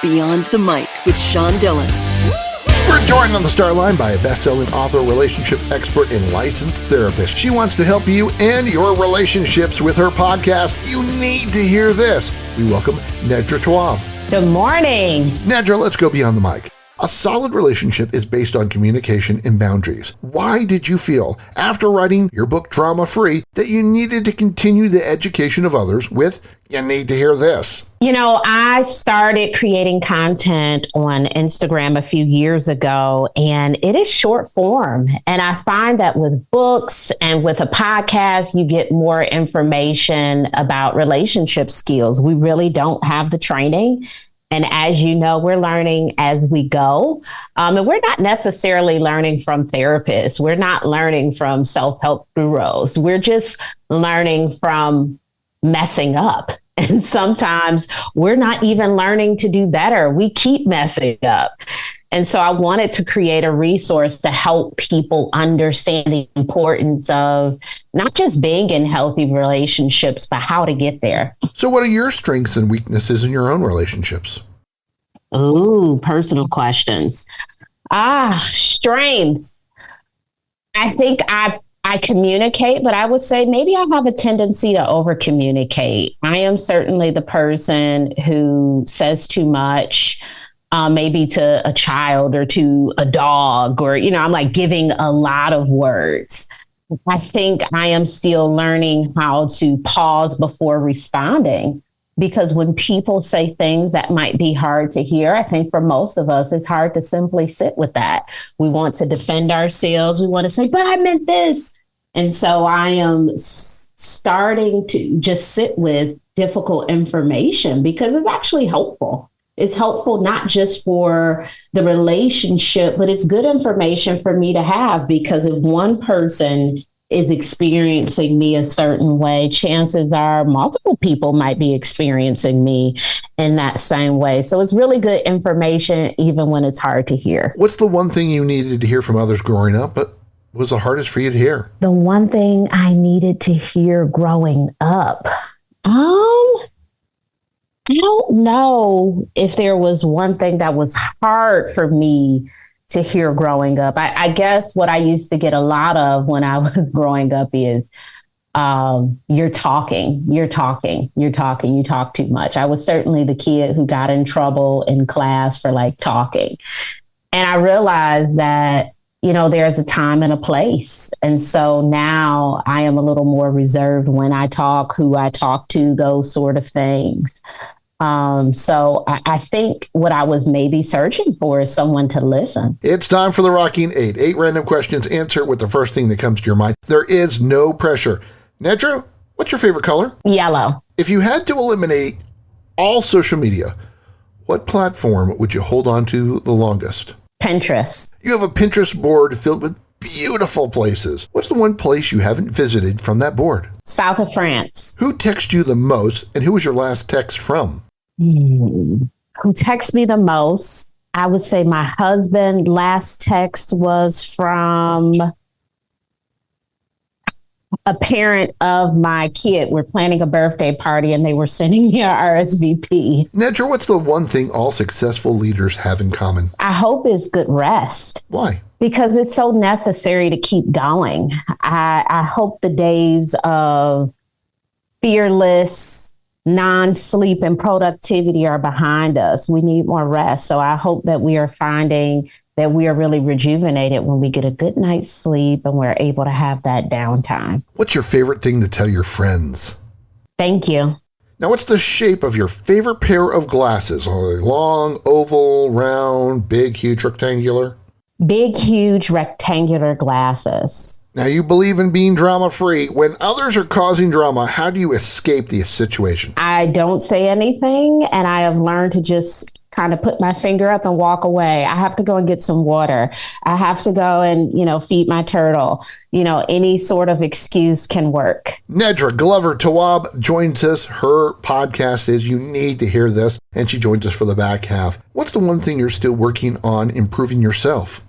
Beyond the Mic with Sean Dillon. We're joined on the star line by a best-selling author, relationship expert, and licensed therapist. She wants to help you and your relationships with her podcast. You need to hear this. We welcome Nedra Tawwab. Good morning. Nedra, let's go beyond the mic. A solid relationship is based on communication and boundaries. Why did you feel, after writing your book Drama Free, that you needed to continue the education of others with, you need to hear this? You know, I started creating content on Instagram a few years ago, and it is short form. And I find that with books and with a podcast, you get more information about relationship skills. We really don't have the training. And as you know, we're learning as we go. And we're not necessarily learning from therapists. We're not learning from self-help gurus. We're just learning from messing up. And sometimes we're not even learning to do better. We keep messing up. And so I wanted to create a resource to help people understand the importance of not just being in healthy relationships, but how to get there. So what are your strengths and weaknesses in your own relationships? Ooh, personal questions. Strengths. I think I communicate, but I would say maybe I have a tendency to over communicate. I am certainly the person who says too much. Maybe to a child or to a dog, or, I'm like giving a lot of words. I think I am still learning how to pause before responding, because when people say things that might be hard to hear, I think for most of us, it's hard to simply sit with that. We want to defend ourselves. We want to say, but I meant this. And so I am starting to just sit with difficult information because it's actually helpful. It's helpful not just for the relationship, but it's good information for me to have, because if one person is experiencing me a certain way, chances are multiple people might be experiencing me in that same way. So it's really good information, even when it's hard to hear. What's the one thing you needed to hear from others growing up, but was the hardest for you to hear? The one thing I needed to hear growing up. I don't know if there was one thing that was hard for me to hear growing up. I guess what I used to get a lot of when I was growing up is, you're talking, you talk too much. I was certainly the kid who got in trouble in class for talking. And I realized that, there's a time and a place. And so now I am a little more reserved when I talk, who I talk to, those sort of things. So I think what I was maybe searching for is someone to listen. It's time for the Rockin' 8. 8 random questions. Answer with the first thing that comes to your mind. There is no pressure. Nedra, what's your favorite color? Yellow. If you had to eliminate all social media, what platform would you hold on to the longest? Pinterest. You have a Pinterest board filled with beautiful places. What's the one place you haven't visited from that board? South of France. Who texts you the most, and who was your last text from? Who texts me the most? I would say my husband. Last text was from a parent of my kid. We're planning a birthday party and they were sending me a RSVP. Nedra, what's the one thing all successful leaders have in common? I hope it's good rest. Why? Because it's so necessary to keep going. I hope the days of fearless non-sleep and productivity are behind us. We need more rest. So I hope that we are finding that we are really rejuvenated when we get a good night's sleep and we're able to have that downtime. What's your favorite thing to tell your friends? Thank you. Now, what's the shape of your favorite pair of glasses? Are they long, oval, round, big, huge, rectangular? Big, huge, rectangular glasses. Now, you believe in being drama-free. When others are causing drama, how do you escape the situation? I don't say anything, and I have learned to just kind of put my finger up and walk away. I have to go and get some water. I have to go and, feed my turtle. Any sort of excuse can work. Nedra Glover Tawwab joins us. Her podcast is You Need to Hear This, and she joins us for the back half. What's the one thing you're still working on improving yourself?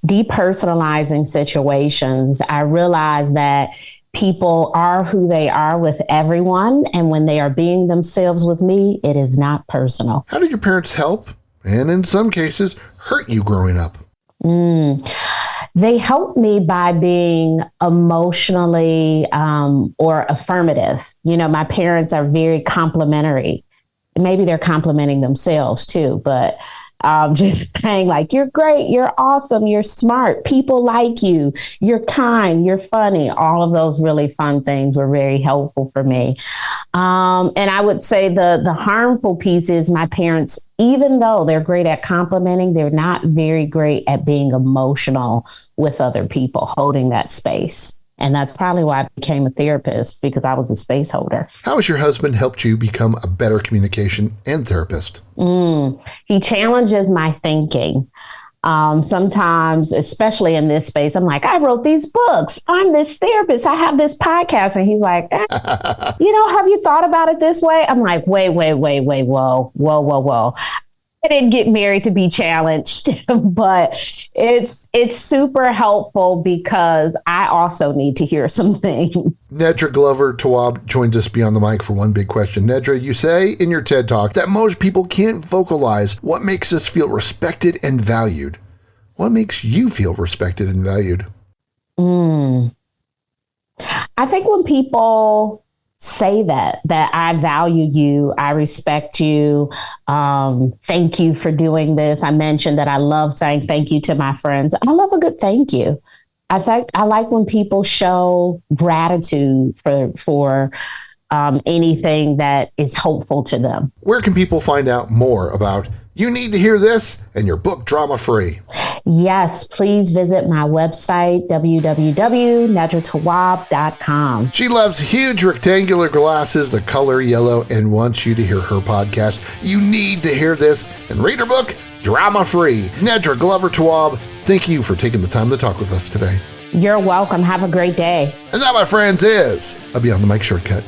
Depersonalizing situations. I realize that People are who they are with everyone. And when they are being themselves with me, it is not personal. How did your parents help, and in some cases, hurt you growing up? They helped me by being emotionally or affirmative. My parents are very complimentary. Maybe they're complimenting themselves too, but just saying like, you're great, you're awesome, you're smart, people like you, you're kind, you're funny. All of those really fun things were very helpful for me. And I would say the harmful piece is my parents, even though they're great at complimenting, they're not very great at being emotional with other people, holding that space. And that's probably why I became a therapist, because I was a space holder. How has your husband helped you become a better communication and therapist? He challenges my thinking. Sometimes, especially in this space, I'm like, I wrote these books. I'm this therapist. I have this podcast. And he's like, have you thought about it this way? I'm like, wait, whoa. I didn't get married to be challenged, but it's super helpful because I also need to hear some things. Nedra Glover Tawwab joins us beyond the mic for one big question. Nedra, you say in your TED Talk that most people can't vocalize what makes us feel respected and valued. What makes you feel respected and valued? I think when people say that I value you, I respect you, thank you for doing this. I mentioned that I love saying thank you to my friends. I love a good thank you. I like when people show gratitude for anything that is hopeful to them. Where can people find out more about You Need to Hear This and your book, Drama Free? Yes, please visit my website, www.nedratawwab.com. She loves huge rectangular glasses, the color yellow, and wants you to hear her podcast, You Need to Hear This, and read her book, Drama Free. Nedra Glover Tawwab, thank you for taking the time to talk with us today. You're welcome. Have a great day. And that, my friends, is a Beyond the Mic shortcut.